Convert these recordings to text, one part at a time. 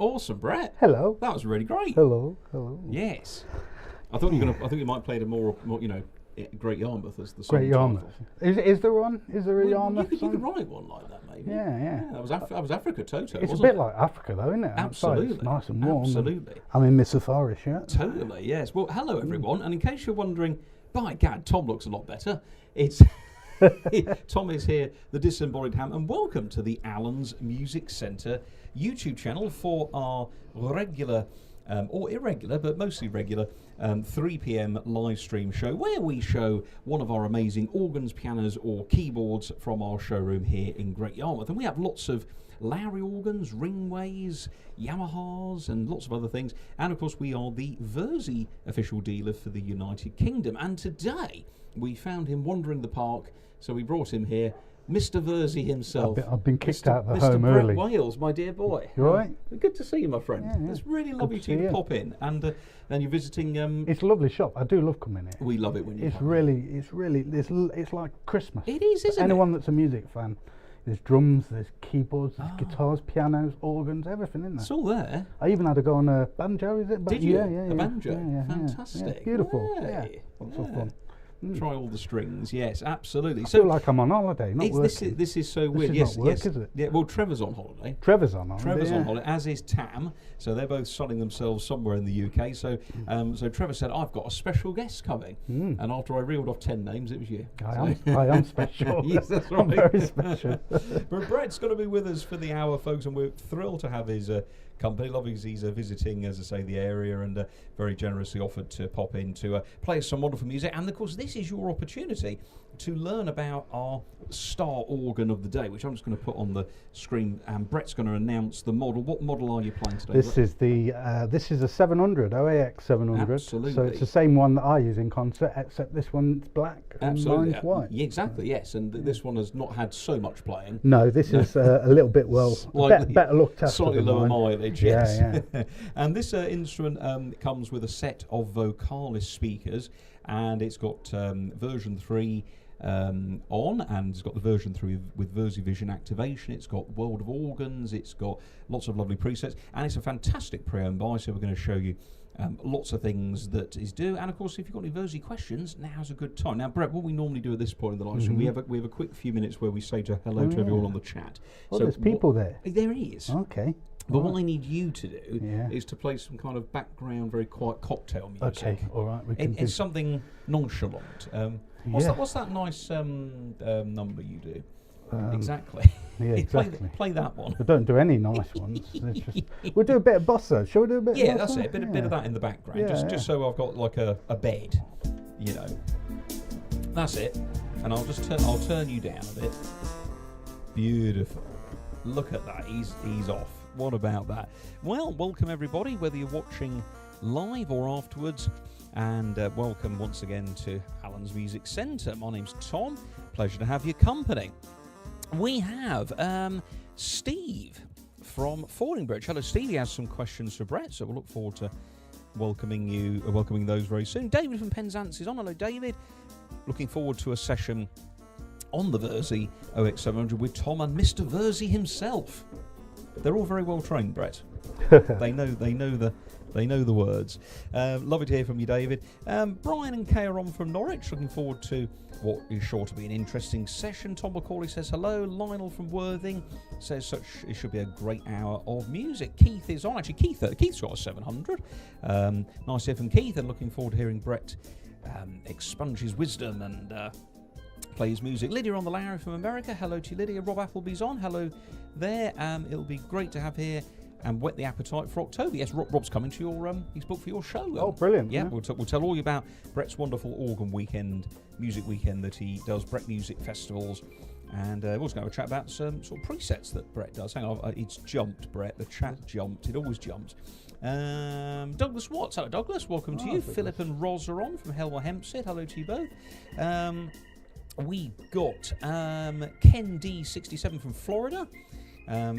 Awesome, Brett. Hello. That was really great. Hello. Hello. Yes. I thought you might play the more Great Yarmouth as the song. Great Yarmouth. Is there one? Is there a Yarmouth You song? could write one like that, maybe. Yeah. That was Africa Toto. It's a wasn't bit it? like Africa, though, isn't it? Absolutely. Outside, it's nice and warm. Absolutely. I'm in my safari shirt. Totally. Yes. Well, hello everyone. And in case you're wondering, by gad, Tom looks a lot better. It's Tom is here, the disembodied ham, and welcome to the Allen's Music Centre YouTube channel for our regular. Or irregular, but mostly regular, 3 p.m. live stream show where we show one of our amazing organs, pianos or keyboards from our showroom here in Great Yarmouth. And we have lots of Lowry organs, Ringways, Yamahas and lots of other things. And of course we are the Wersi official dealer for the United Kingdom. And today we found him wandering the park, so we brought him here. Mr. Wersi himself. I've been kicked out of the home Brett early. Wales, my dear boy. You all right? Good to see you, my friend. Yeah. It's really lovely to pop in. And you're visiting. It's a lovely shop. I do love coming here. We love it when you It's come. really, it's like Christmas. It is, isn't Anyone that's a music fan, there's drums, there's keyboards, there's guitars, pianos, organs, everything in there. It's all there. I even had to go on a banjo, is it? Did you? Yeah. A banjo? Yeah. Fantastic. Yeah. Beautiful. Hey. Yeah. Lots of fun. Try all the strings, yes, absolutely. I feel like I'm on holiday, not working. This is so weird. This is not work, yes. is it? Yeah, well, Trevor's on holiday. Trevor's on holiday, as is Tam. So they're both sunning themselves somewhere in the UK. So so Trevor said, I've got a special guest coming. And after I reeled off 10 names, it was you. I am special. Yes, that's right. I'm very special. But Brett's going to be with us for the hour, folks, and we're thrilled to have his company. Obviously, he's visiting, as I say, the area, and very generously offered to pop in to play us some wonderful music. And of course, this is your opportunity to learn about our star organ of the day, which I'm just going to put on the screen. And Brett's going to announce the model. What model are you playing today? This is a 700 OAX 700. Absolutely. So it's the same one that I use in concert, except this one's black and mine's white. Yeah, exactly. Yes, and this one has not had so much playing. No, this is a little bit better looked after. Slightly lower mileage. Yes. Yeah. And this instrument comes with a set of Vocalis speakers, and it's got version 3 on, and it's got the version 3 with Wersi Vision activation. It's got World of Organs. It's got lots of lovely presets, and it's a fantastic pre-owned buy. So we're going to show you lots of things that is due. And of course, if you've got any Wersi questions, now's a good time. Now, Brett, what we normally do at this point in the live stream, we have a quick few minutes where we say hello to everyone on the chat. Well, there's people there. There is. Okay. But what I need you to do is to play some kind of background, very quiet cocktail music. Okay, all right. It's something nonchalant. What's that nice number you do? Exactly. Yeah, exactly. Play that one. We don't do any nice ones. We'll do a bit of bossa. Shall we do a bit? Yeah, of bossa? That's it. A bit of that in the background, just so I've got like a bed, you know. That's it. And I'll turn you down a bit. Beautiful. Look at that. He's off. What about that? Well, welcome everybody, whether you're watching live or afterwards, and welcome once again to Allen's Music Centre. My name's Tom. Pleasure to have your company. We have Steve from Fordingbridge. Hello, Steve. He has some questions for Brett, so we'll look forward to welcoming those very soon. David from Penzance is on. Hello, David. Looking forward to a session on the Wersi OAX 700 with Tom and Mr. Wersi himself. They're all very well trained, Brett. They know the words. Lovely to hear from you, David. Brian and Kay are on from Norwich. Looking forward to what is sure to be an interesting session. Tom McCauley says hello. Lionel from Worthing says it should be a great hour of music. Keith is on. Actually, Keith's got a 700. Nice to hear from Keith, and looking forward to hearing Brett expunge his wisdom and play his music. Lydia on the Lowry from America. Hello to you, Lydia. Rob Appleby's on. Hello there. It'll be great to have here and whet the appetite for October. Yes, Rob's coming to your he's booked for your show. Oh, brilliant. Yeah, we'll tell all you about Brett's wonderful organ weekend, music weekend that he does, Brett Music Festivals. And we're also going to have a chat about some sort of presets that Brett does. Hang on, it's jumped, Brett. The chat jumped. It always jumps. Douglas Watts. Hello, Douglas. Welcome to you. Douglas. Philip and Ros are on from Helmar Hempstead. Hello to you both. We got Ken D67 from Florida.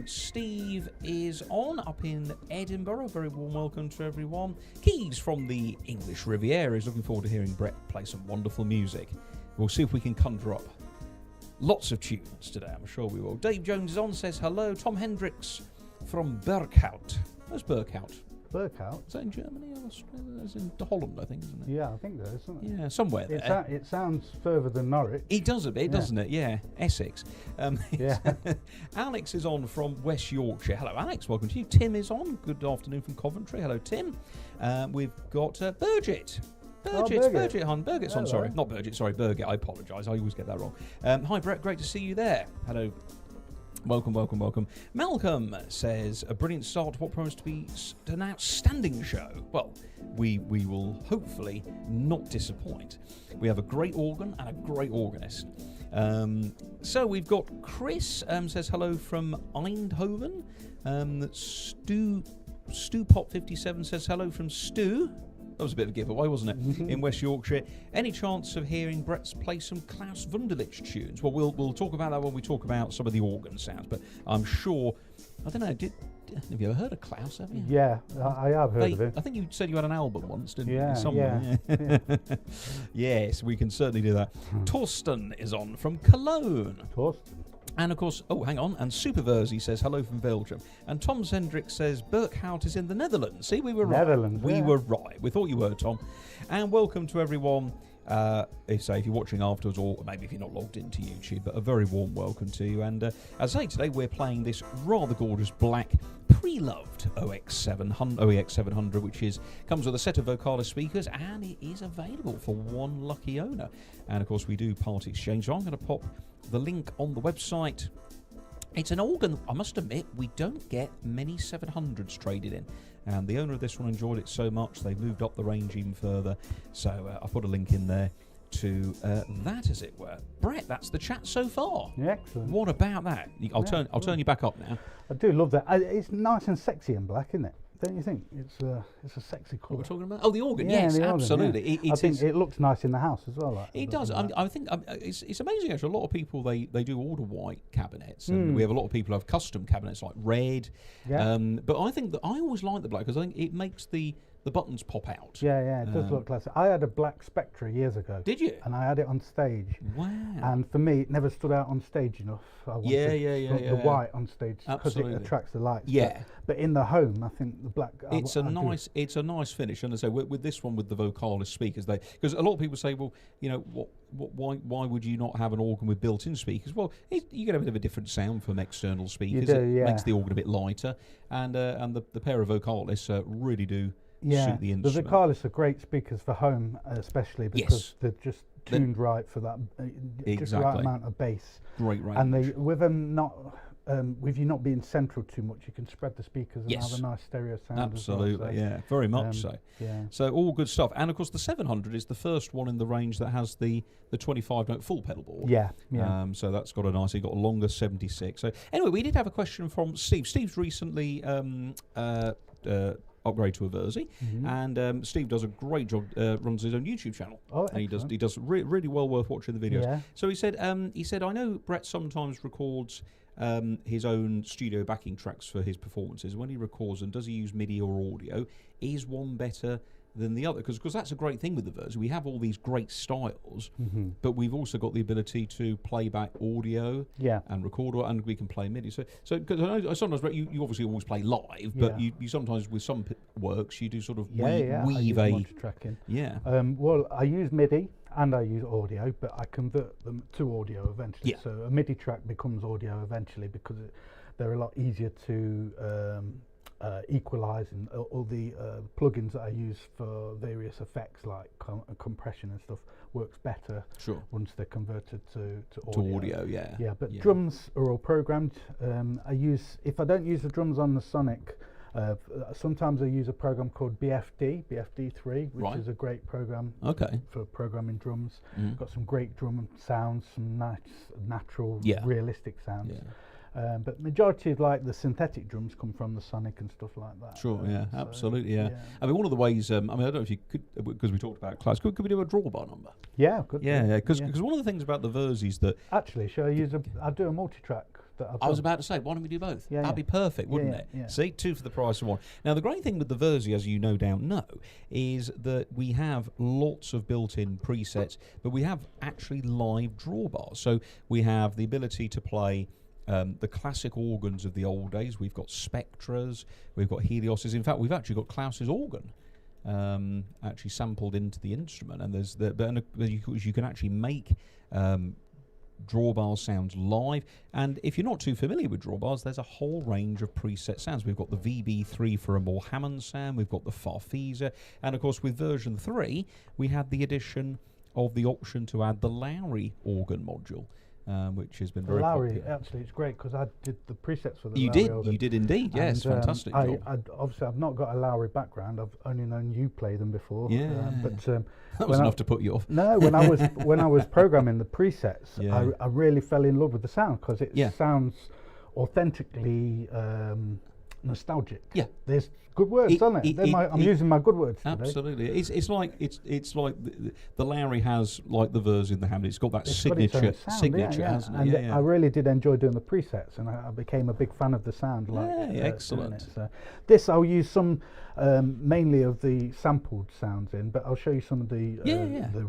Steve is on up in Edinburgh. Very warm welcome to everyone. Keys from the English Riviera is looking forward to hearing Brett play some wonderful music. We'll see if we can conjure up lots of tunes today. I'm sure we will. Dave Jones is on, says hello. Tom Hendricks from Berkhout. Where's Berkhout? Berkhout? Is that in Germany or Australia? It's in Holland, I think, isn't it? Yeah, I think there is, isn't it? Yeah, somewhere there. It sounds further than Norwich. It does a bit, doesn't it? Yeah, Essex. Yeah. Alex is on from West Yorkshire. Hello, Alex. Welcome to you. Tim is on. Good afternoon from Coventry. Hello, Tim. We've got Birgit. Birgit's on, sorry. Not Birgit, sorry, Birgit. I apologise. I always get that wrong. Hi, Brett. Great to see you there. Hello. Welcome. Malcolm says, a brilliant start to what promised to be an outstanding show. Well, we will hopefully not disappoint. We have a great organ and a great organist. So we've got Chris, says hello from Eindhoven. Stu Pop 57 says hello from Stu. That was a bit of a giveaway, wasn't it? In West Yorkshire. Any chance of hearing Brett's play some Klaus Wunderlich tunes? Well, we'll talk about that when we talk about some of the organ sounds. But I'm sure, I don't know, have you ever heard of Klaus? Have you? Yeah, I have heard of it. I think you said you had an album once, didn't you? Yeah, somewhere. Yeah. Yes, we can certainly do that. Torsten is on from Cologne. Torsten. And of course, hang on, and Super Verzi says hello from Belgium. And Tom Zendrick says Berkhout is in the Netherlands. See, we were right. Netherlands, we were right. We thought you were, Tom. And welcome to everyone, if you're watching afterwards, or maybe if you're not logged into YouTube, but a very warm welcome to you. And as I say, today we're playing this rather gorgeous black pre-loved OAX 700, which comes with a set of Vocalis speakers, and it is available for one lucky owner. And of course, we do part exchange. So I'm going to pop the link on the website. It's an organ, I must admit, we don't get many 700s traded in. And the owner of this one enjoyed it so much, they've moved up the range even further. So I put a link in there to that, as it were. Brett, that's the chat so far. Yeah, excellent. What about that? I'll turn you back up now. I do love that. It's nice and sexy in black, isn't it? Don't you think? It's a sexy colour. What we're talking about? Oh, the organ. Yeah, yes, the organ, absolutely. Yeah. I think it looks nice in the house as well. It does. I think it's amazing actually. A lot of people they do order white cabinets, and we have a lot of people who have custom cabinets like red. Yeah. But I think that I always like the black because I think it makes the buttons pop out. Yeah, it does look classic. I had a black Spectre years ago. Did you? And I had it on stage. Wow. And for me, it never stood out on stage enough. I wanted the white on stage because it attracts the lights. Yeah. But in the home, I think the black. It's a nice finish. And I say with this one with the Vocalis speakers, because a lot of people say, well, you know, why would you not have an organ with built-in speakers? Well, you get a bit of a different sound from external speakers. You do, yeah. It makes the organ a bit lighter, and the pair of Vocalis really do. Suit the instrument. The Vocalis are great speakers for home, especially because they're just tuned right for that, just right amount of bass. Great range. And with you not being central too much, you can spread the speakers and have a nice stereo sound. Absolutely, as well, yeah, very much so. Yeah. So all good stuff. And of course, the 700 is the first one in the range that has the 25-note full pedal board. Yeah. So that's got a longer 76. So anyway, we did have a question from Steve. Steve's recently upgrade to a Wersi, and Steve does a great job. Runs his own YouTube channel, and he does really well worth watching the videos. Yeah. So he said, I know Brett sometimes records his own studio backing tracks for his performances. When he records them, does he use MIDI or audio? Is one better than the other? Because that's a great thing with the Wersi. We have all these great styles, but we've also got the ability to play back audio and record, and we can play MIDI. So because I know sometimes, Brett, you obviously always play live, but you sometimes with some works you do sort of weave a multi-tracking. Yeah. Well, I use MIDI and I use audio, but I convert them to audio eventually. So a MIDI track becomes audio eventually because they're a lot easier to equalize, and all the plugins that I use for various effects like compression and stuff works better once they're converted to audio. But drums are all programmed. If I don't use the drums on the Sonic, sometimes I use a program called BFD3, which is a great program for programming drums. Got some great drum sounds, some nice natural realistic sounds. But majority of like the synthetic drums come from the Sonic and stuff like that. Absolutely. I mean, one of the ways, I don't know if you could, because we talked about Klaus, could we do a drawbar number? Yeah, good. Because one of the things about the Wersis that actually, I do a multi-track. I was about to say, why don't we do both? That'd be perfect, wouldn't it? See, 2 for the price of 1. Now, the great thing with the Wersi, as you no doubt know, is that we have lots of built-in presets, but we have actually live drawbars. So we have the ability to play the classic organs of the old days. We've got Spectras, we've got Helioses. In fact, we've actually got Klaus's organ actually sampled into the instrument, and you can actually make drawbar sounds live. And if you're not too familiar with drawbars, there's a whole range of preset sounds. We've got the VB3 for a more Hammond sound, we've got the Farfisa, and of course with version 3 we had the addition of the option to add the Lowry organ module, which has been very Lowry, popular. actually, it's great because I did the presets for the You Lowry did, organ. you did indeed, yes, fantastic job. Obviously, I've not got a Lowry background. I've only known you play them before. Yeah, but that was enough to put you off. No, when I was programming the presets, I really fell in love with the sound because it sounds authentically nostalgic. Yeah, there's good words, isn't it? I'm using my good words today. Absolutely, it's like the Lowry has like the Wersi and the Hammond. It's got that signature, hasn't it? And I really did enjoy doing the presets, and I became a big fan of the sound. Excellent. So this I'll use some mainly of the sampled sounds in, but I'll show you some of the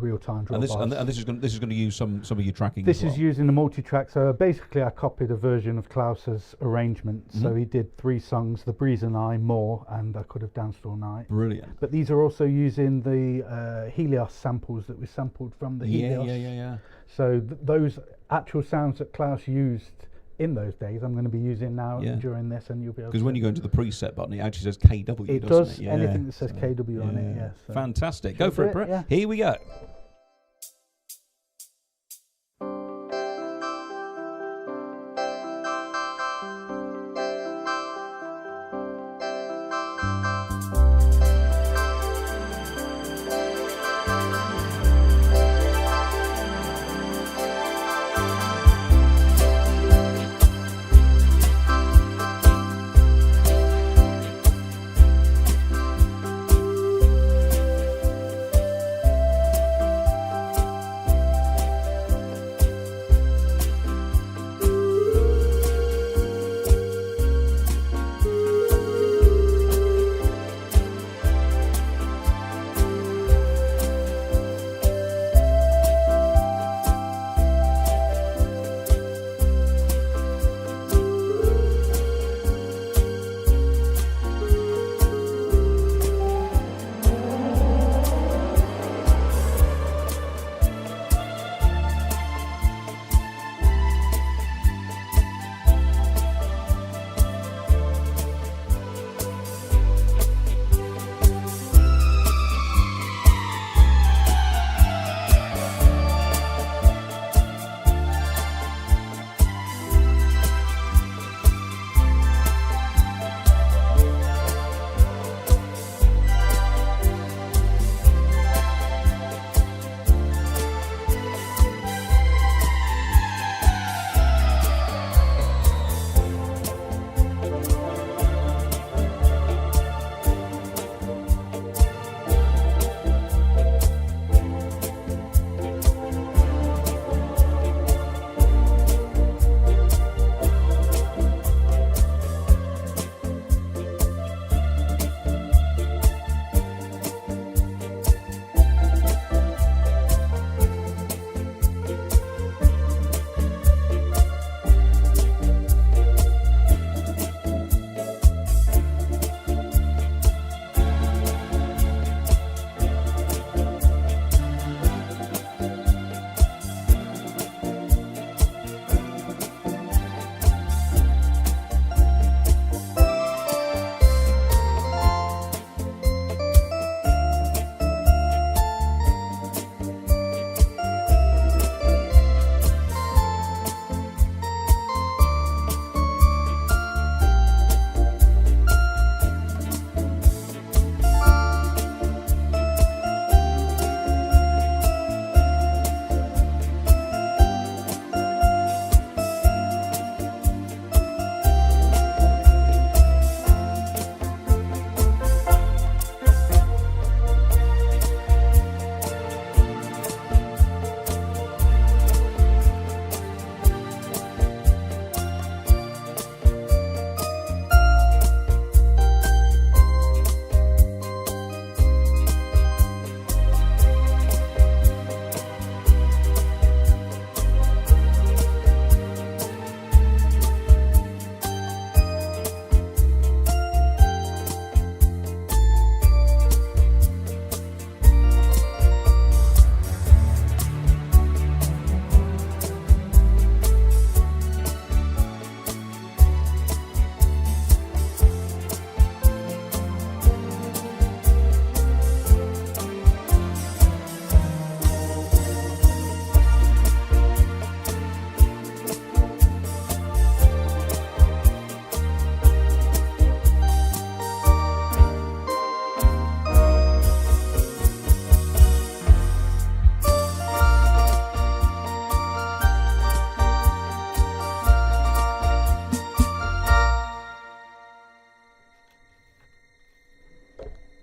real-time drawbars. And this is going to use some of your tracking. This as well. is using the multi-track. So basically, I copied a version of Klaus's arrangement. So he did 3 songs: The Breeze and I, More, and I Could Have Danced All Night. Brilliant. But these are also using the Helios samples that we sampled from the Helios. Yeah. So those actual sounds that Klaus used in those days, I'm going to be using now during this, and you'll be able to... Because when you go into the preset button, it actually says KW, it doesn't does. it? Anything that says KW on it, yes. So. Fantastic. Go for it, Brett. Yeah. Here we go.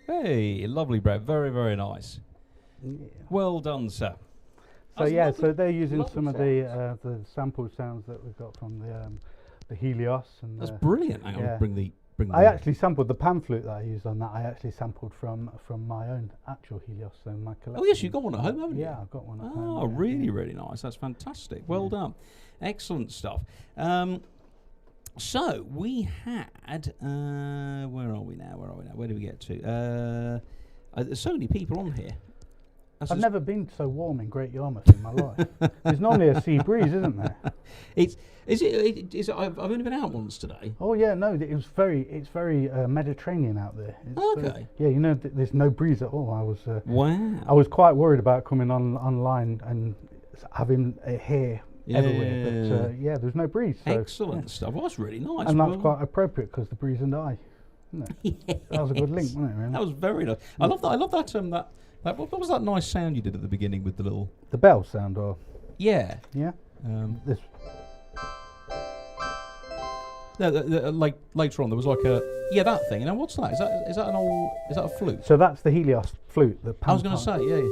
Hey, lovely, Brett. Very, very nice. Yeah. Well done, sir. So That's yeah, lovely, so they're using lovely some of sounds. the sample sounds that we've got from the Helios and That's brilliant. Hang on, yeah. bring the. I actually sampled the pan flute that I used on that. I actually sampled from my own actual Helios, so my collection. Oh yes, you've got one at home, haven't you? Yeah, I've got one at home. Oh, yeah, really, yeah. really nice. That's fantastic. Well done. Excellent stuff. So we had. Where are we now? Where do we get to? There's so many people on here. I've never been so warm in Great Yarmouth in my life. There's normally a sea breeze, isn't there? Is it? I've only been out once today. Oh yeah, no, it's very Mediterranean out there. It's Okay. yeah, there's no breeze at all. Wow. I was quite worried about coming online and having it here everywhere, but yeah, there's no breeze. So, excellent stuff. Well, that's really nice. And that's quite appropriate because the breeze and I. Isn't it? Yes. That was a good link, wasn't it? Really? That was very nice. I love that. I love that. What was that nice sound you did at the beginning with the little... The bell sound, or... Yeah. Yeah? This... Like later on, there was like a... Yeah, that thing. What's that? Is that an old... Is that a flute? So that's the Helios flute. I was going to say, yeah.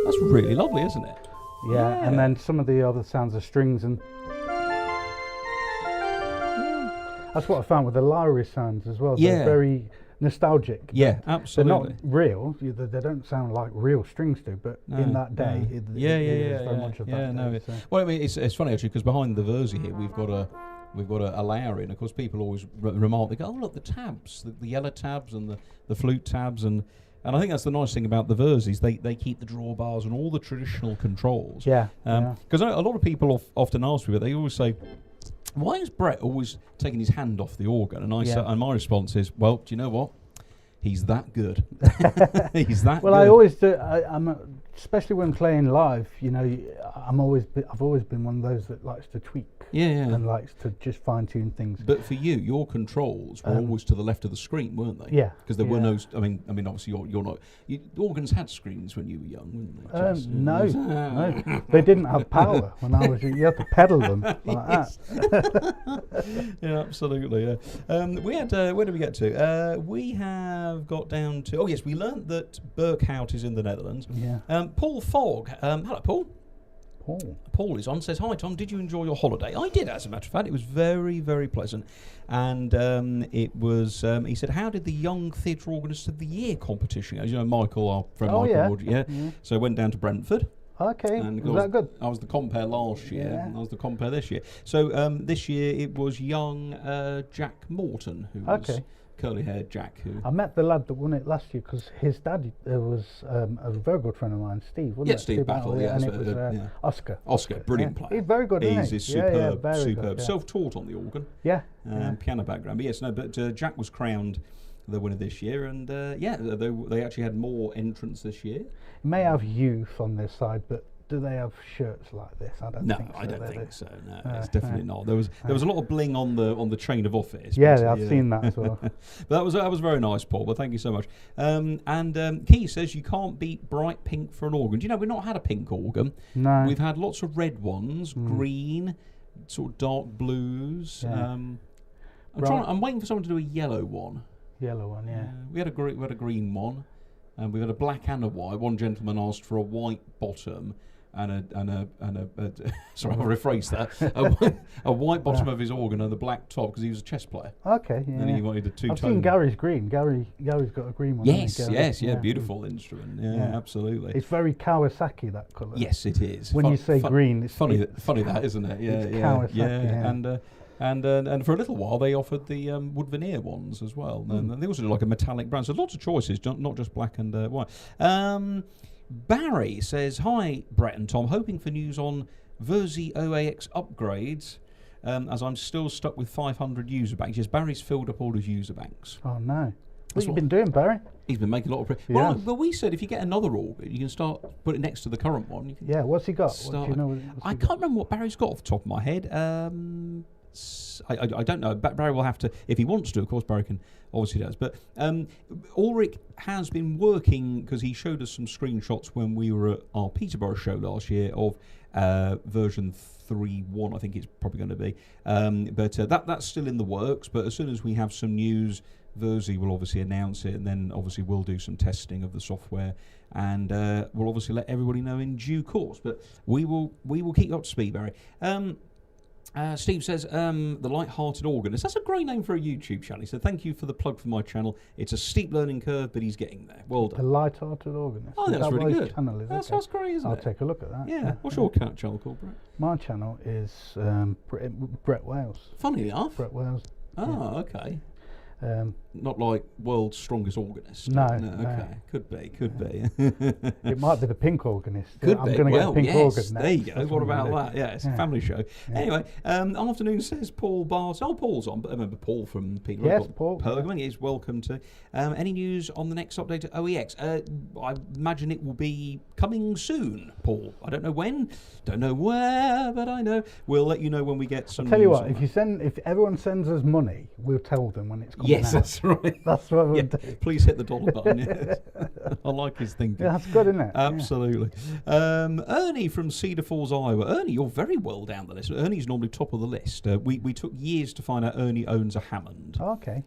That's really lovely, isn't it? Yeah, and then some of the other sounds are strings and... That's what I found with the Lowry sounds as well. Yeah. They're very nostalgic. Yeah, absolutely. They're not real. They don't sound like real strings do, but in that day, there's so much of that. No, well, I mean, it's funny actually because behind the Wersi here, we've got a Lowry, and of course people always remark, they go, "Oh look, the tabs, the yellow tabs and the flute tabs," and I think that's the nice thing about the Wersis. They keep the drawbars and all the traditional controls. Yeah. Because a lot of people often ask me, but they always say, why is Brett always taking his hand off the organ? And and my response is, well, do you know what? He's that good. He's that good. Well, I always do. I'm especially when playing live. I've always been one of those that likes to tweak. Yeah. And likes to just fine tune things. But for you, your controls were always to the left of the screen, weren't they? Yeah. Because there were no. I mean, obviously you're not. Organs had screens when you were young, wouldn't they? No, they didn't have power when I was. You had to pedal them like that. Yeah, absolutely. Yeah. We had. Where did we get to? We have got down to. Oh yes, we learnt that Berkhout is in the Netherlands. Yeah. Paul Fogg. Hello, Paul. Paul is on, says, "Hi Tom, did you enjoy your holiday?" I did, as a matter of fact. It was very, very pleasant. And it was, he said, "How did the Young Theatre Organist of the Year competition go?" As you know, Michael, our friend Michael, yeah. So I went down to Brentford. Okay, and was that good? I was the compere last year, and I was the compere this year. So this year it was young Jack Morton, who was curly-haired Jack. Who I met the lad that won it last year because his dad was a very good friend of mine, Steve, wasn't it? Steve Battle, and it was Oscar. Brilliant player. He's very good, isn't he? He's superb, very superb. Good, Self-taught on the organ. Piano background. But yes, no, but Jack was crowned the winner this year, and they actually had more entrants this year. It may have youth on their side, but do they have shirts like this? I don't think so. I don't think so. No, it's definitely not. There was a lot of bling on the chain of office. Yeah, I've seen that as well. But that was very nice, Paul. But thank you so much. And Key says you can't beat bright pink for an organ. Do you know we've not had a pink organ? No. We've had lots of red ones, green, sort of dark blues. Yeah. I'm waiting for someone to do a yellow one. Yellow one, yeah. We had a green one, and we had a black and a white. One gentleman asked for a white bottom. And a sorry, I'll rephrase that. A white bottom of his organ and the black top because he was a chess player. Okay, yeah. And he wanted a two-tone. I've seen Gary's green. Gary's got a green one. Yes, beautiful instrument. Yeah, absolutely. It's very Kawasaki, that colour. Yes, it is. When you say green, it's funny that, isn't it? Yeah, it's Kawasaki, And for a little while they offered the wood veneer ones as well. And they also did like a metallic brown. So lots of choices, not just black and white. Barry says, "Hi, Brett and Tom. Hoping for news on Wersi OAX upgrades, as I'm still stuck with 500 user banks." Yes, Barry's filled up all his user banks. Oh, no. What have you been doing, Barry? He's been making a lot of... Well, we said if you get another organ, you can start put it next to the current one. You can what's he got? What do you know? I can't remember what Barry's got off the top of my head. I don't know. Barry will have to, if he wants to, of course, Barry can, obviously does. But Ulrich has been working, because he showed us some screenshots when we were at our Peterborough show last year of version 3.1, I think it's probably going to be. But that's still in the works. But as soon as we have some news, Wersi will obviously announce it, and then obviously we'll do some testing of the software, and we'll obviously let everybody know in due course. But we will keep you up to speed, Barry. Steve says, the Light-Hearted Organist. That's a great name for a YouTube channel. So thank you for the plug for my channel. It's a steep learning curve, but he's getting there. Well done. The Light-Hearted Organist. Oh, that's really good. Channel is? That's great, isn't it? I'll take a look at that. Yeah. What's your channel called, Brett? My channel is Brett Wales. Funny enough. Brett Wales. Oh, okay. Not like world's strongest organist. No. Okay. Could be. It might be the Pink Organist. Could I'm be. going to get Pink Organ next. There you go. That's What I'm about gonna that? Yeah, it's a family show. Yeah. Anyway, afternoon says Paul Bart. Oh, Paul's on. But I remember Paul from Peter. Yes, Paul. Pergamon is welcome to. Any news on the next update of OEX? I imagine it will be coming soon, Paul. I don't know when, don't know where, but I know we'll let you know when we get some. I'll tell you news what, if everyone sends us money, we'll tell them when it's coming out. Yes, that's right. That's what we'll do. Please hit the dollar button. Yes. I like his thinking. Yeah, that's good, isn't it? Absolutely. Ernie from Cedar Falls, Iowa. Ernie, you're very well down the list. Ernie's normally top of the list. We took years to find out Ernie owns a Hammond. Oh, okay.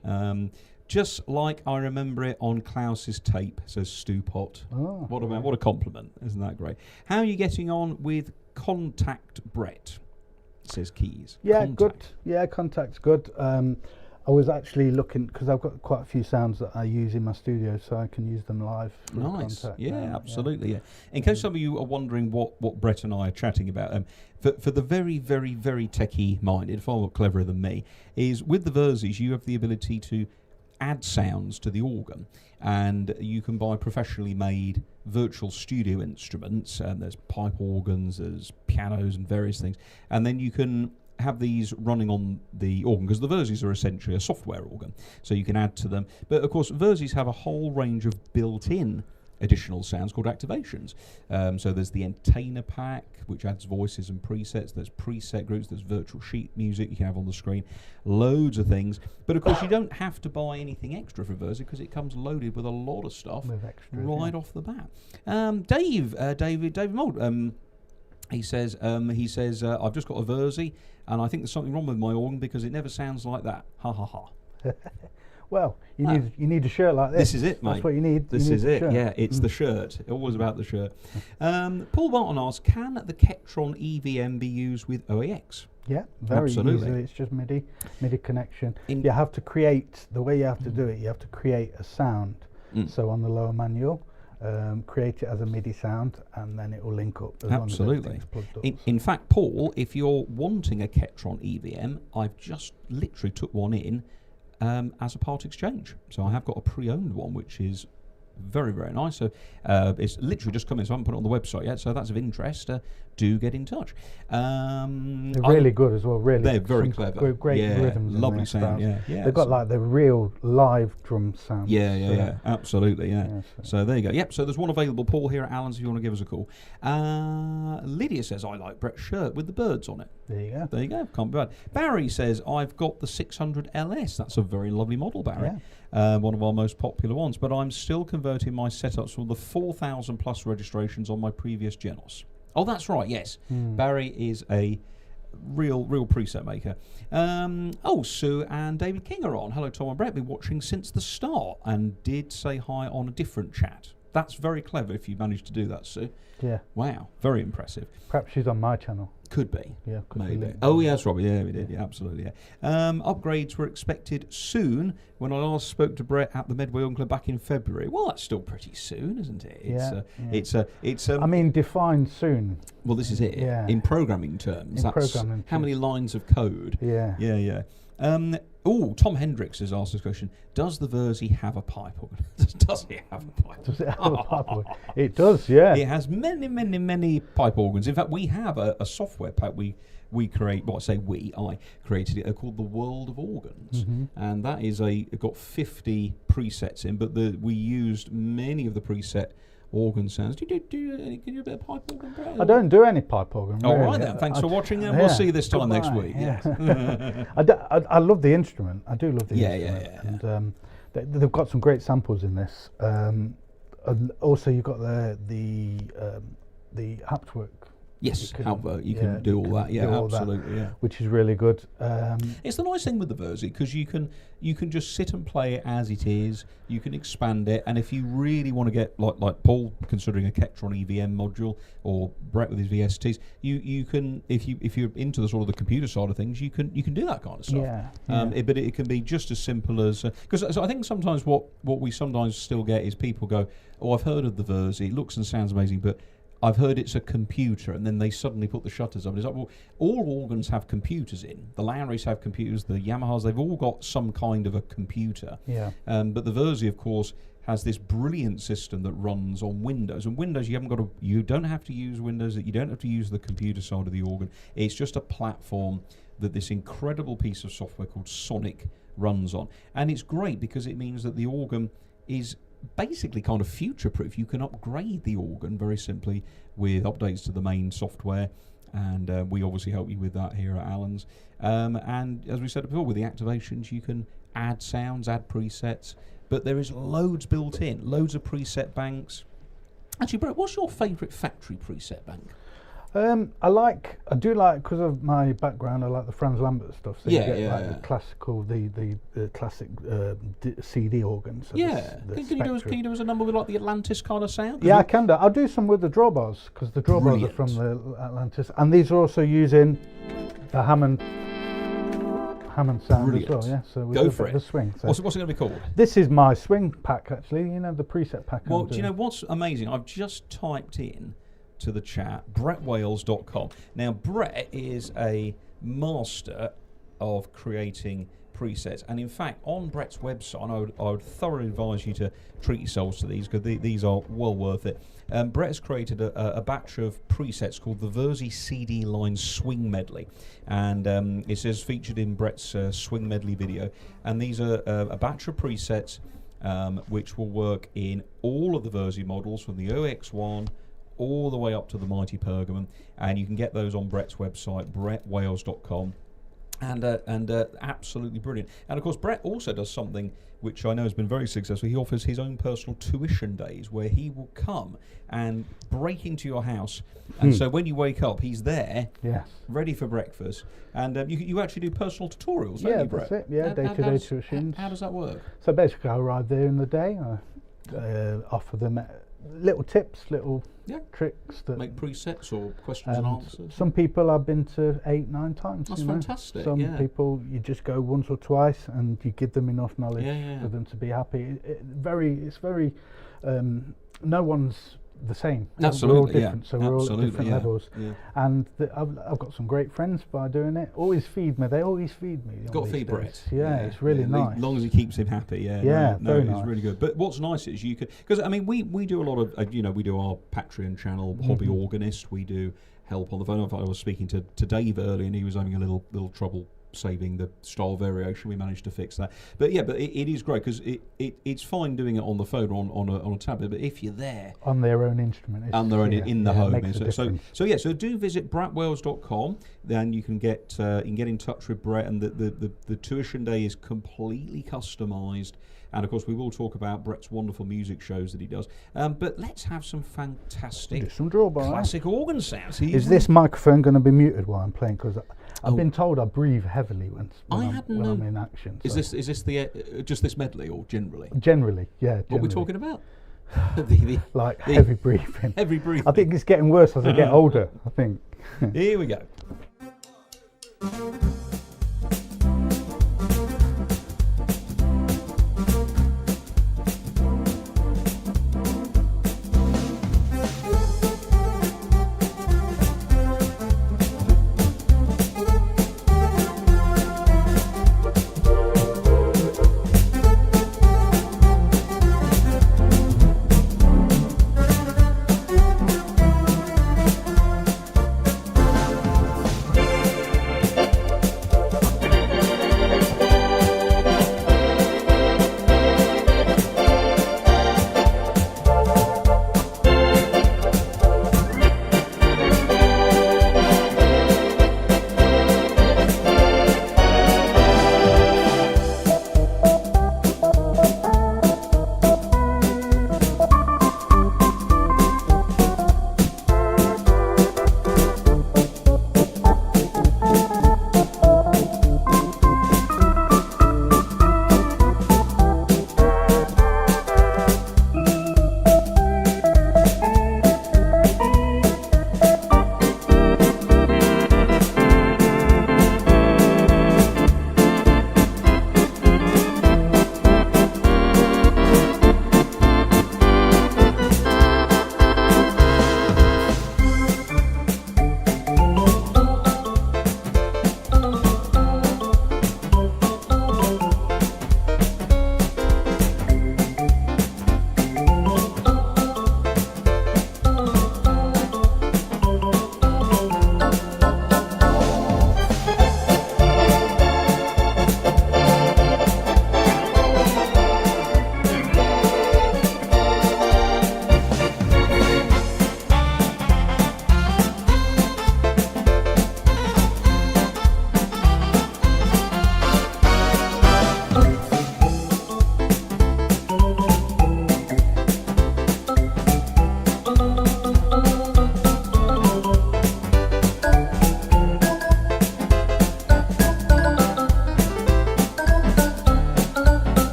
Just like I remember it on Klaus's tape, says Stu Pot. Oh, what a compliment. Isn't that great? How are you getting on with Contact Brett? Says Keys. Yeah, Contact. good. Yeah, Contact's good. I was actually looking, because I've got quite a few sounds that I use in my studio, so I can use them live. Nice. Contact. Yeah, absolutely. Yeah. In case some of you are wondering what Brett and I are chatting about, for the very, very, very techie minded, far more cleverer than me, is with the Wersis you have the ability to add sounds to the organ, and you can buy professionally made virtual studio instruments, and there's pipe organs, there's pianos and various things, and then you can have these running on the organ, because the Wersis are essentially a software organ, so you can add to them. But of course Wersis have a whole range of built-in additional sounds called activations. So there's the Entertainer pack, which adds voices and presets. There's preset groups. There's virtual sheet music you can have on the screen. Loads of things. But of course you don't have to buy anything extra for Wersis, because it comes loaded with a lot of stuff right off the bat. David Mould. He says, I've just got a Wersi, and I think there's something wrong with my organ because it never sounds like that. Ha ha ha. Well, you need a shirt like this. This is it, mate. That's what you need. This is it. Yeah, it's the shirt. Always about the shirt. Paul Barton asks, can the Ketron EVM be used with OAX? Yeah, very Absolutely. easily. It's just MIDI connection. You have to create, the way you have to do it, you have to create a sound. So on the lower manual, create it as a MIDI sound, and then it will link up as long as everything's plugged up. In fact, Paul, if you're wanting a Ketron EVM, I've just literally took one in as a part exchange. So I have got a pre-owned one, which is very, very nice. So it's literally just come in, so I haven't put it on the website yet. So that's of interest. Do get in touch. They're really good as well. Really, they're very clever. Great rhythms. Lovely sound. Yeah. They've got like the real live drum sound. Yeah. Absolutely. Yeah. So there you go. Yep. So there's one available, Paul, here at Allen's. If you want to give us a call. Lydia says, I like Brett's shirt with the birds on it. There you go. There you go. Can't be bad. Barry says, I've got the 600 LS. That's a very lovely model, Barry. Yeah. One of our most popular ones. But I'm still converting my setups from the 4,000 plus registrations on my previous Genos. Oh, that's right. Yes. Barry is a real preset maker. Sue and David King are on. Hello, Tom and Brett. Been watching since the start and did say hi on a different chat. That's very clever if you managed to do that, Sue. Yeah. Wow. Very impressive. Perhaps she's on my channel. Could be. Yeah. Maybe. Oh, yes, Robbie. Yeah, we did. Yeah, absolutely. Yeah. Upgrades were expected soon. When I last spoke to Brett at the Medway Organ Club back in February. Well, that's still pretty soon, isn't it? It's I mean, define soon. Well, this is it. Yeah. In programming terms. How many lines of code? Yeah. Yeah. Tom Hendricks has asked this question. Does the Wersi have a pipe organ? Does it have a pipe? Does it have a pipe organ? It does, yeah. It has many pipe organs. In fact, we have a software pack we create. Well, I created it. Called the World of Organs, and that is it got 50 presets in. But we used many of the preset organ sounds. Can you do a bit of pipe organ, Brett? I don't do any pipe organ. All right then. Thanks for watching, and we'll see you this time next week. Yeah. I love the instrument. I do love the instrument. Yeah. And they've got some great samples in this. And also you've got the Haptwork. Yes, you can do all that. Yeah, absolutely. Yeah, which is really good. It's the nice thing with the Wersi because you can just sit and play it as it is. You can expand it, and if you really want to get like Paul considering a Kectron EVM module, or Brett with his VSTs, you can if you're into the sort of the computer side of things, you can do that kind of stuff. But it can be just as simple as because I think sometimes what we sometimes still get is people go, oh, I've heard of the Wersi, it looks and sounds amazing, but I've heard it's a computer, and then they suddenly put the shutters up. It's like, well, all organs have computers in. The Lowrys have computers, the Yamahas, they've all got some kind of a computer. Yeah. But the Wersi, of course, has this brilliant system that runs on Windows. And Windows, you don't have to use Windows, you don't have to use the computer side of the organ. It's just a platform that this incredible piece of software called Sonic runs on. And it's great because it means that the organ is basically kind of future-proof. You can upgrade the organ very simply with updates to the main software, and we obviously help you with that here at Allen's. And as we said before, with the activations, you can add sounds, add presets, but there is loads built in, loads of preset banks. Actually, Brett, what's your favourite factory preset bank? I do like, because of my background, I like the Franz Lambert stuff. So you get the classical, the classic CD organs. So can you do us a number with like the Atlantis kind of sound? Yeah, I can do. I'll do some with the drawbars, because the drawbars are from the Atlantis, and these are also using the Hammond sound as well. Yeah, so we go for it. The swing. So what's it going to be called? This is my swing pack, actually. You know, the preset pack. Well, do you know what's amazing? I've just typed in to the chat, brettwales.com. Now, Brett is a master of creating presets, and in fact, on Brett's website, I would thoroughly advise you to treat yourselves to these, because these are well worth it. Brett has created a batch of presets called the Wersi CD Line Swing Medley, and it says featured in Brett's Swing Medley video, and these are a batch of presets which will work in all of the Wersi models, from the OX1 all the way up to the Mighty Pergamon, and you can get those on Brett's website, brettwales.com, and absolutely brilliant. And of course, Brett also does something which I know has been very successful. He offers his own personal tuition days, where he will come and break into your house, and so when you wake up, he's there, ready for breakfast, and you actually do personal tutorials, don't you, Brett? That's it. Yeah, day-to-day tuitions. How does that work? So basically, I arrive there in the day, I offer them little tips, little tricks that make presets or questions and answers. Some people I've been to 8-9 times. That's fantastic. Some people you just go once or twice, and you give them enough knowledge for them to be happy. It's very. No one's the same. Absolutely, we're all different, so we're all at different levels. Yeah. And I've got some great friends by doing it. Always feed me. They always feed me. Got to feed Brett. Yeah, it's really nice. As long as he keeps him happy. Very nice. It's really good. But what's nice is you can, because I mean we do a lot of we do our Patreon channel, Hobby Organist. We do help on the phone. I was speaking to Dave earlier, and he was having a little trouble saving the style variation. We managed to fix that, but it is great, because it's fine doing it on the phone or on a tablet, but if you're there on their own instrument, in the home, so do visit brettwales.com. Then you can get in touch with Brett, and the tuition day is completely customized. And of course, we will talk about Brett's wonderful music shows that he does. But let's have some fantastic classic organ sounds. Is this microphone going to be muted while I'm playing? Because I've been told I breathe heavily when I'm in action. So. Is this the just this medley, or generally? Generally, yeah. What are we talking about? Heavy breathing. Heavy breathing. I think it's getting worse as I get older, I think. Here we go.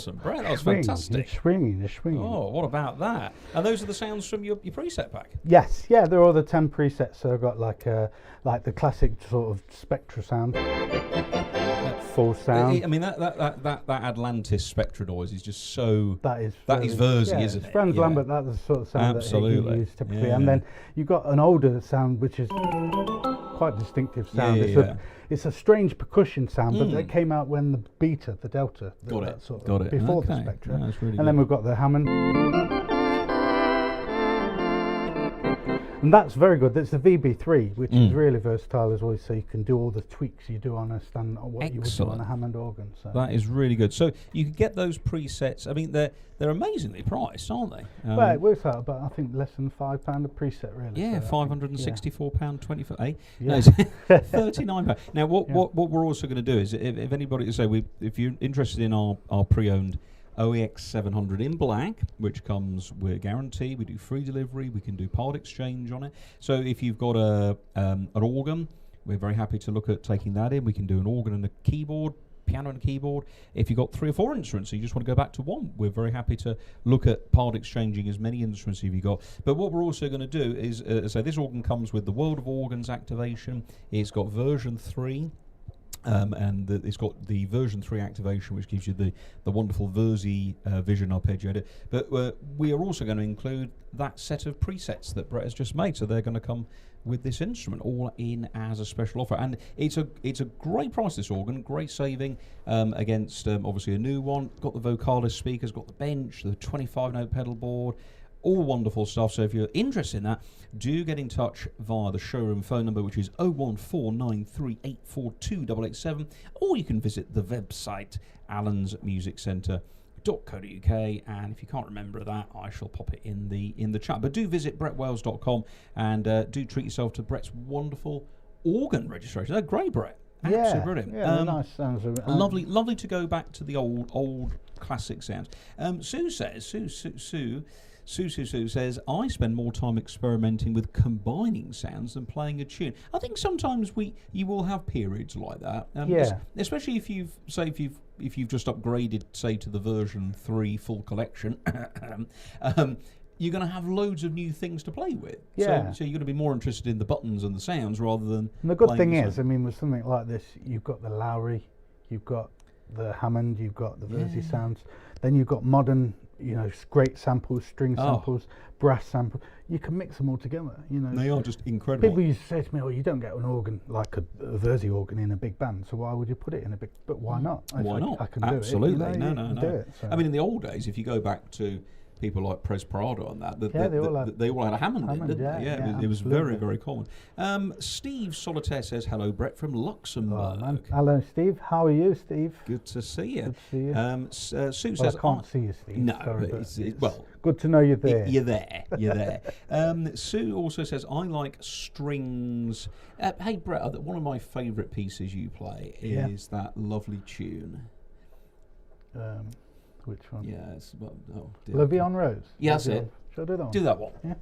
awesome, Brett. That was fantastic. It's swinging. Oh, what about that? And those are the sounds from your preset pack? Yes, yeah, there are all the 10 presets. So I've got like the classic sort of Spectra sound, full sound. I mean, that Atlantis Spectra noise is just so... That is very, Wersi, isn't it? Franz Lambert, that's the sort of sound that you use typically. And then you've got an older sound, which is quite distinctive sound. It's a strange percussion sound, but that came out when the Beta, the Delta, got it. Before the Spectra. No, that's really and then we've got the Hammond. And that's very good. That's the VB3, which is really versatile as well, so you can do all the tweaks you do on a stand, what you would do on a Hammond organ. So that is really good. So you can get those presets. I mean, they're amazingly priced, aren't they? Well, it works out about, I think, less than £5 a preset, really. Yeah, so £564.24. Yeah. No, it's £39. Now, what we're also going to do is, if anybody if you're interested in our pre-owned OAX 700 in black, which comes with guarantee, we do free delivery, we can do part exchange on it. So if you've got an organ, we're very happy to look at taking that in. We can do an organ and a keyboard, piano and a keyboard. If you've got 3 or 4 instruments, so you just want to go back to one, we're very happy to look at part exchanging as many instruments as you've got. But what we're also going to do is, so this organ comes with the World of Organs activation. It's got version 3. And it's got the version 3 activation, which gives you the wonderful Wersi vision arpeggiator. But we are also going to include that set of presets that Brett has just made, so they're going to come with this instrument, all in as a special offer. And it's a great price, this organ, great saving against obviously a new one. Got the Vocalis speakers, got the bench, the 25-note pedal board. All wonderful stuff. So if you're interested in that, do get in touch via the showroom phone number, which is 01493842887, or you can visit the website allensmusiccentre.co.uk, and if you can't remember that, I shall pop it in the chat. But do visit brettwales.com and do treat yourself to Brett's wonderful organ registration. They're great, Brett. Absolutely brilliant. Yeah, nice sounds. Lovely to go back to the old classic sounds. Sue says, I spend more time experimenting with combining sounds than playing a tune. I think sometimes you will have periods like that. Especially if you've just upgraded, say, to the version 3 full collection. You're going to have loads of new things to play with. Yeah. So you're going to be more interested in the buttons and the sounds rather than... And the good thing is, I mean, with something like this, you've got the Lowry, you've got the Hammond, you've got the Wersi sounds, then you've got modern, great samples, string samples, brass samples. You can mix them all together, They are just incredible. People used to say to me, you don't get an organ like a Wersi organ in a big band, so why would you put it in a big... But why not? Why not? I can Absolutely. do it. No. Do it, so. I mean, in the old days, if you go back to people like Pres Parado and that, they all had a Hammond in, didn't they? Yeah, it was very, very common. Steve Solitaire says, hello, Brett from Luxembourg. Oh, hello, Steve. How are you, Steve? Good to see you. Good to see you. Sue says... I can't see you, Steve. No, sorry, well... Good to know you're there. You're there. Sue also says, I like strings. Hey, Brett, one of my favourite pieces you play is that lovely tune. Which one? Yeah, it's Le Vie en Rose. Yeah, that's it. Shall I do that one? Do that one. Yeah.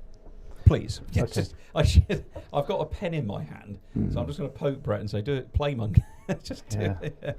Please. Okay. I've got a pen in my hand, so I'm just going to poke Brett and say, do it, play monkey. Just do it.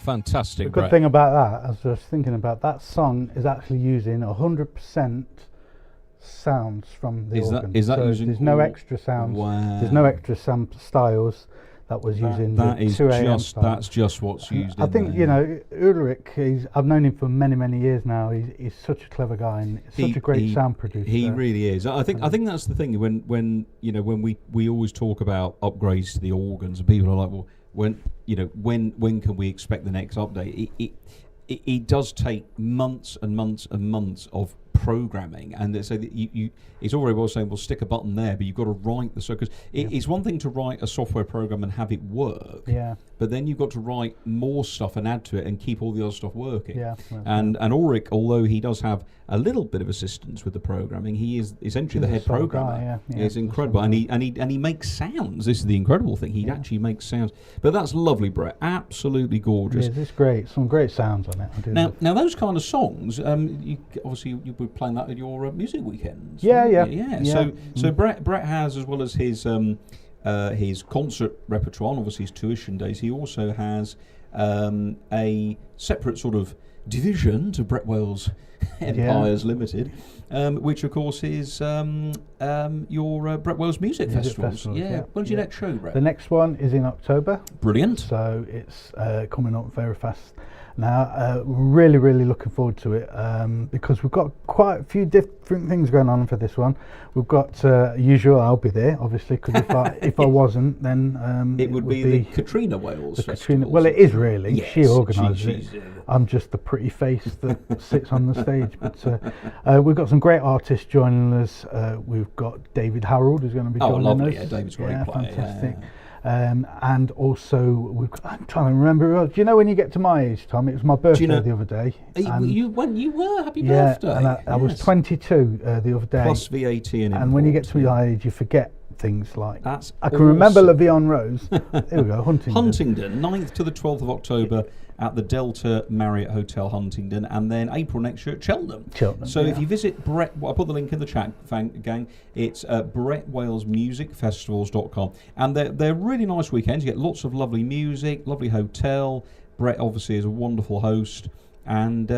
Fantastic. The good thing about that, as I was thinking about, that song is actually using 100% sounds from the organ. Is that so using there's no extra sounds. Wow. There's no extra styles. That was using that the is 2 a.m. just style. That's just what's used. I think Ulrich. I've known him for many years now. He's such a clever guy and such a great sound producer. He really is. I think that's the thing. When we always talk about upgrades to the organs, and people are like, well, when can we expect the next update? It does take months and months and months of programming, and so that it's all very well saying, well, stick a button there, but you've got to write the because it's one thing to write a software program and have it work, but then you've got to write more stuff and add to it and keep all the other stuff working. And Ulrich, although he does have a little bit of assistance with the programming, he is essentially the head programmer. It's incredible, and he makes sounds. This is the incredible thing. He actually makes sounds. But that's lovely, Brett. Absolutely gorgeous. It's great. Some great sounds on it. Now those kind of songs, you were playing that at your music weekends. Yeah. So Brett has, as well as his concert repertoire, and obviously his tuition days, he also has a separate sort of division to Brett Wales Empires Limited, which of course is your Brett Wales Music Festivals. When's your next show, Brett? The next one is in October. Brilliant. So it's coming up very fast. Now, really looking forward to it because we've got quite a few different things going on for this one. We've got usual. I'll be there, obviously, because if I wasn't, then it would be the Katrina Wales. Well, it is really. Yes, she organises it. I'm just the pretty face that sits on the stage. But we've got some great artists joining us. We've got David Harold, who's going to be joining lovely. us. Yeah, David's a great player. Fantastic. And also, I'm trying to remember. Do you know when you get to my age, Tom? It was my birthday the other day. You were happy birthday. And I was 22 the other day. Plus VAT and when you get to my age, you forget things like. That's I can remember Le'Veon Rose. Here we go, Huntingdon, 9th to the 12th of October at the Delta Marriott Hotel Huntingdon, and then April next year at Cheltenham. So if you visit Brett, I put the link in the chat, gang. It's BrettWalesMusicFestivals.com, and they're really nice weekends. You get lots of lovely music, lovely hotel. Brett obviously is a wonderful host. And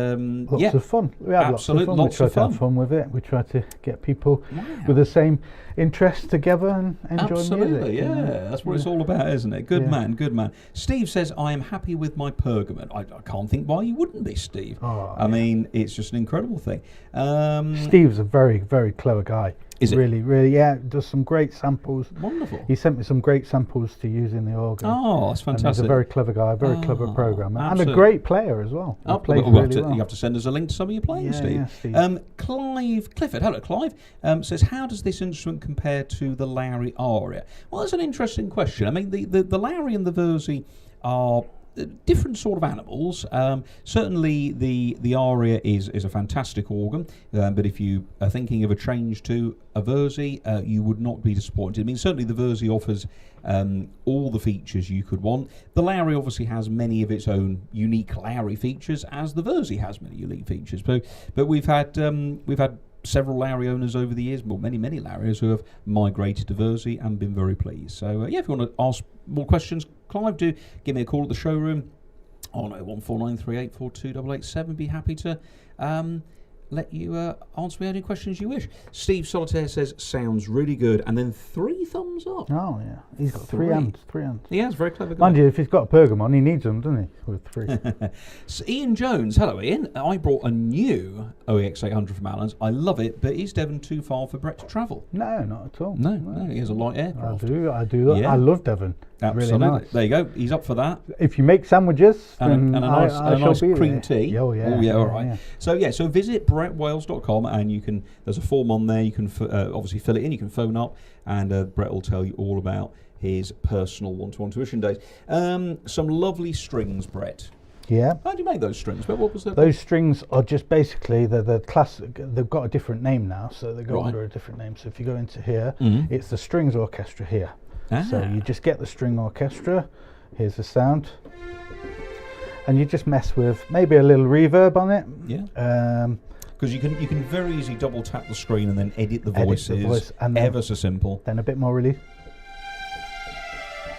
lots of fun. We have lots of fun. We try to have fun with it. We try to get people with the same interests together and enjoy music. Absolutely, that's what it's all about, isn't it? Good man. Steve says, I am happy with my Pergamon. I can't think why you wouldn't be, Steve. I mean, it's just an incredible thing. Steve's a very clever guy. Is it? Really, does some great samples. Wonderful. He sent me some great samples to use in the organ. Oh, that's fantastic. And he's a very clever guy, very clever programmer, absolutely. and a great player as well. You have to send us a link to some of your playing, Steve. Steve. Clive Clifford, hello Clive, says, how does this instrument compare to the Lowry Aria? Well, that's an interesting question. I mean, the Lowry and the Wersi are different sort of animals. Certainly the Aria is a fantastic organ, but if you are thinking of a change to a Wersi, you would not be disappointed. I mean, certainly the Wersi offers all the features you could want. The Lowry obviously has many of its own unique Lowry features, as the Wersi has many unique features. But we've had several Lowry owners over the years, well, many Lowryers who have migrated to Wersi and been very pleased. So if you want to ask more questions, Clive, do give me a call at the showroom on 01493842887. Be happy to let you answer any questions you wish. Steve Solitaire says, sounds really good, and then 3 thumbs up. Oh, yeah. He's got 3 hands. 3 hands. He has, very clever guy. Mind you, if he's got a Pergamon, he needs them, doesn't he? With 3. So Ian Jones, hello Ian. I brought a new OAX 800 from Alan's. I love it, but is Devon too far for Brett to travel? No, not at all. No, he has a light aircraft. I do. Yeah. I love Devon. Absolutely. Really nice. There you go. He's up for that. If you make sandwiches, and a nice cream there. tea. Oh yeah. All right. Yeah. So visit brettwales.com and you can. There's a form on there. You can obviously fill it in. You can phone up, and Brett will tell you all about his personal one-to-one tuition days. Some lovely strings, Brett. Yeah. How do you make those strings? What was that? Those strings are just basically the classic. They've got a different name now, so they go under a different name. So if you go into here, it's the strings orchestra here. So you just get the string orchestra. Here's the sound, and you just mess with maybe a little reverb on it. Yeah. Because you can very easily double tap the screen and then edit the voices. And ever so simple. Then a bit more release.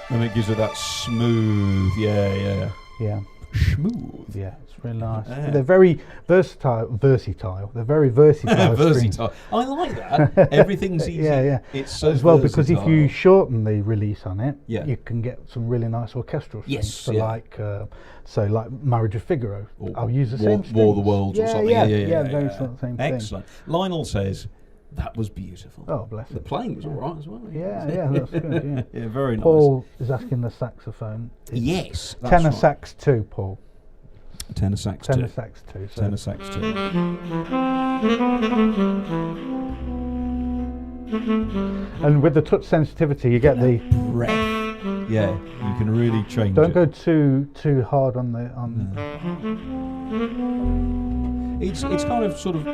And it gives it that smooth. Yeah. Smooth. Yeah, it's really nice. They're very versatile. They're very versatile. Versatile. I like that. Everyth's easy. Yeah. It's so as well versatile. Because if you shorten the release on it, you can get some really nice orchestral strings. Yes. For like Marriage of Figaro. I'll use the same strings. War of the Worlds or something. Yeah, very sort of same thing. Excellent. Lionel says, that was beautiful. Oh, bless him. The playing was all right as well. Yeah, that's good. Yeah, very nice. Paul is asking the saxophone. Yes, that's tenor right. sax 2, Paul. Tenor sax 2. Tenor sax 2. So. Tenor sax 2. And with the touch sensitivity, you get the breath. Yeah, you can really change Don't it. go too hard on the. It's kind of sort of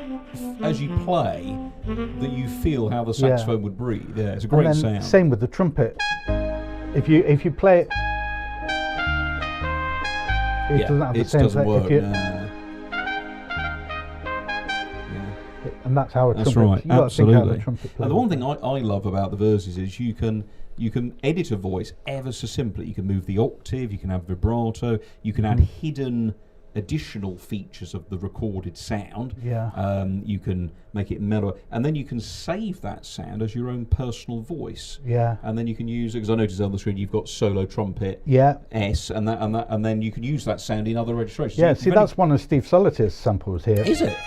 as you play that you feel how the saxophone would breathe. Yeah, it's a great sound. Same with the trumpet. If you play it, it doesn't have the same. Doesn't work. And that's how a that's trumpet. Right. Absolutely. And the one thing I love about the Wersis is you can edit a voice ever so simply. You can move the octave. You can have vibrato. You can add hidden additional features of the recorded sound. Yeah. You can make it mellow, and then you can save that sound as your own personal voice. Yeah. And then you can use it, because I noticed on the screen you've got solo trumpet. Yeah. S and then you can use that sound in other registrations. Yeah. See, that's one of Steve Solitaire's samples here. Is it?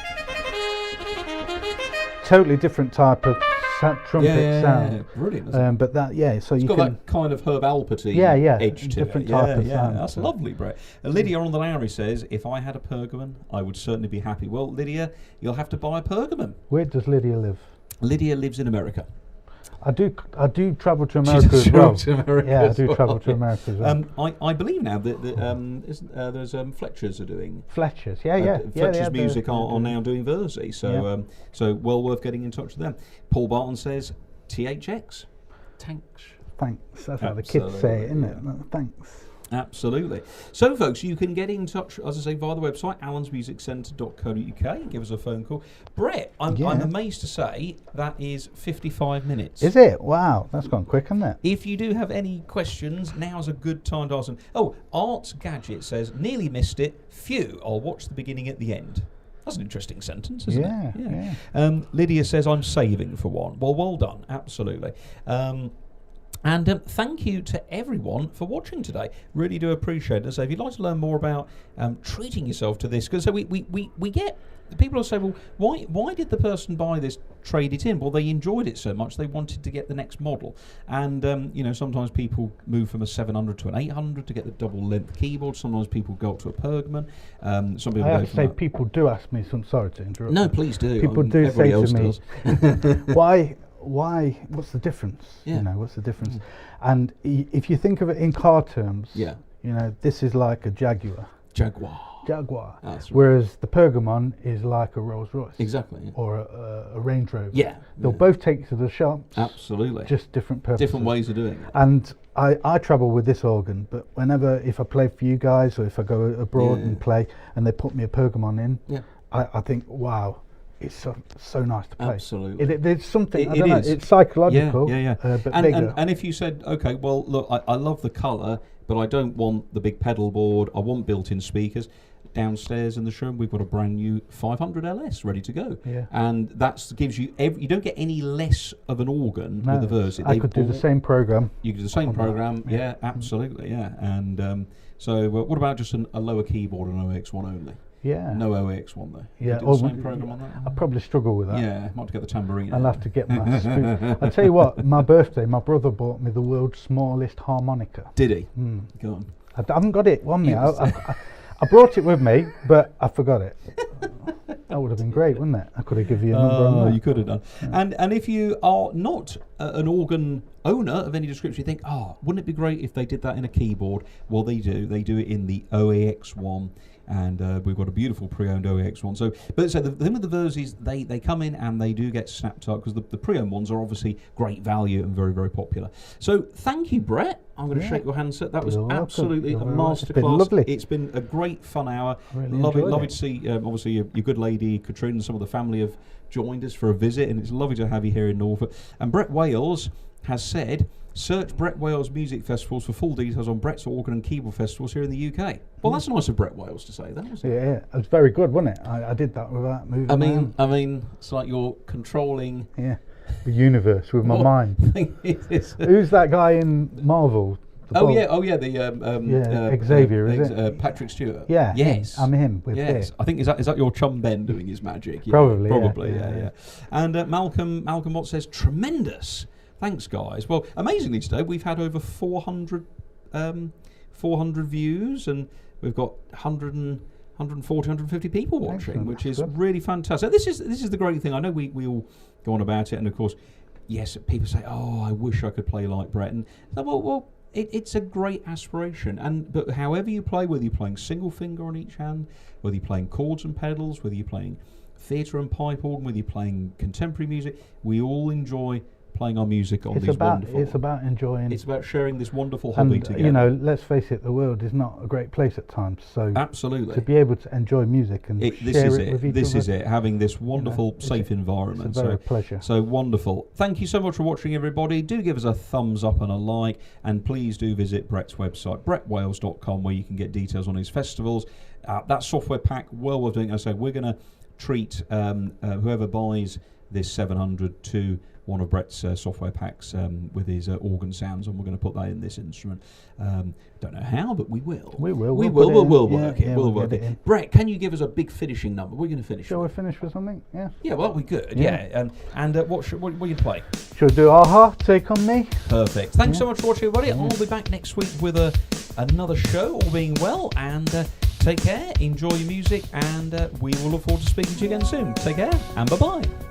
Totally different type of trumpet sound. Yeah, brilliant. But that, so it's you got can that kind of Herb Alpert edge to different it. Type of sound. That's lovely, Brett. Lydia on the Lowry says, if I had a Pergamon, I would certainly be happy. Well, Lydia, you'll have to buy a Pergamon. Where does Lydia live? Lydia lives in America. I do travel to America as well. Yeah, I do travel to America as well. I believe now that there's Fletcher's are doing. Fletcher's, Fletcher's music are now doing Wersi, so well worth getting in touch with them. Paul Barton says THX. Thanks. That's how the kids say it, isn't it? Thanks. Absolutely. So, folks, you can get in touch, as I say, via the website, allansmusiccentre.co.uk. Give us a phone call. Brett, I'm amazed to say that is 55 minutes. Is it? Wow, that's gone quick, hasn't it? If you do have any questions, now's a good time to ask them. Oh, Arts Gadget says, nearly missed it. Phew, I'll watch the beginning at the end. That's an interesting sentence, isn't it? Yeah. Lydia says, I'm saving for one. Well done. Absolutely. And thank you to everyone for watching today. Really do appreciate it. So if you'd like to learn more about treating yourself to this, because we get people will say, well, why did the person buy this, trade it in? Well, they enjoyed it so much they wanted to get the next model. And sometimes people move from a 700 to an 800 to get the double length keyboard. Sometimes people go up to a Pergamon. Some people I have to say, people do ask me. Sorry to interrupt. No, please do. People do say to me, why? What's the difference? Yeah. What's the difference? And if you think of it in car terms, You know, this is like a Jaguar. Jaguar. That's right. Whereas the Pergamon is like a Rolls Royce. Exactly. Yeah. Or a Range Rover. Yeah. They'll both take you to the shops. Absolutely. Just different purposes. Different ways of doing it. And I travel with this organ, but if I play for you guys or if I go abroad and play and they put me a Pergamon in, I think, wow, it's so nice to play. Absolutely. There's something, I don't know, it's psychological. But bigger. And if you said, okay, well, look, I love the colour, but I don't want the big pedal board, I want built-in speakers. Downstairs in the showroom, we've got a brand new 500 LS ready to go, and that gives you you don't get any less of an organ with the Versi. I could do the same program. You could do the same program, absolutely, And so, what about just a lower keyboard and OAX1 only? Yeah. No OAX1 though. Yeah. Do the same program on that? I'd probably struggle with that. Yeah, might have to get the tambourine. I'll have to get my spoon. I'll tell you what, my birthday, my brother bought me the world's smallest harmonica. Did he? Go on. I haven't got it on me. I brought it with me, but I forgot it. That would have been great, wouldn't it? I could have given you a number on that. You could have done. Yeah. And if you are not an organ owner of any description, you think, wouldn't it be great if they did that in a keyboard? Well, they do. They do it in the OAX1. And we've got a beautiful pre-owned OAX1. So the thing with the Versis, they come in and they do get snapped up because the pre-owned ones are obviously great value and very, very popular. So thank you, Brett. I'm going to shake your hand, sir. That was absolutely a masterclass. It's been lovely. It's been a great fun hour. Really lovely to see, obviously, your good lady, Katrina, and some of the family have joined us for a visit, and it's lovely to have you here in Norfolk. And Brett Wales has said, search Brett Wales Music Festivals for full details on Brett's Organ and Keyboard Festivals here in the UK. Well, that's nice of Brett Wales to say that, wasn't it? Yeah, it was very good, wasn't it? I did that without moving around. I mean, it's like you're controlling... Yeah, the universe with my mind. Who's that guy in Marvel? Xavier, is it? Patrick Stewart. Yeah. Yes. I'm him. Yes. I think is that your chum Ben doing his magic? Yeah, Probably. Yeah. And Malcolm Watt says tremendous. Thanks, guys. Well, amazingly today we've had over 400 views, and we've got 140, 150 people watching, which is really fantastic. This is the great thing. I know we all go on about it, and of course, yes, people say, "Oh, I wish I could play like Brett." And well, it's a great aspiration. But however you play, whether you're playing single finger on each hand, whether you're playing chords and pedals, whether you're playing theatre and pipe organ, whether you're playing contemporary music, we all enjoy playing our music on these wonderful... It's about enjoying... It's about sharing this wonderful hobby together. You know, let's face it, the world is not a great place at times, so... Absolutely. To be able to enjoy music and share it with each other... This is it, having this wonderful, safe environment. It's a very pleasure. So wonderful. Thank you so much for watching, everybody. Do give us a thumbs up and a like, and please do visit Brett's website, brettwales.com, where you can get details on his festivals. That software pack, well worth doing. I say we're going to treat whoever buys this 700 to one of Brett's software packs with his organ sounds, and we're going to put that in this instrument. Don't know how, but we will. We'll work it. Brett, can you give us a big finishing number? We're going to finish. Shall we finish with something? Yeah. Yeah, well, we could. Yeah. And what you play? Shall we do Aha, Take On Me? Perfect. Thanks so much for watching, everybody. I'll be back next week with another show, all being well, and take care, enjoy your music, and we will look forward to speaking to you again soon. Take care, and bye-bye.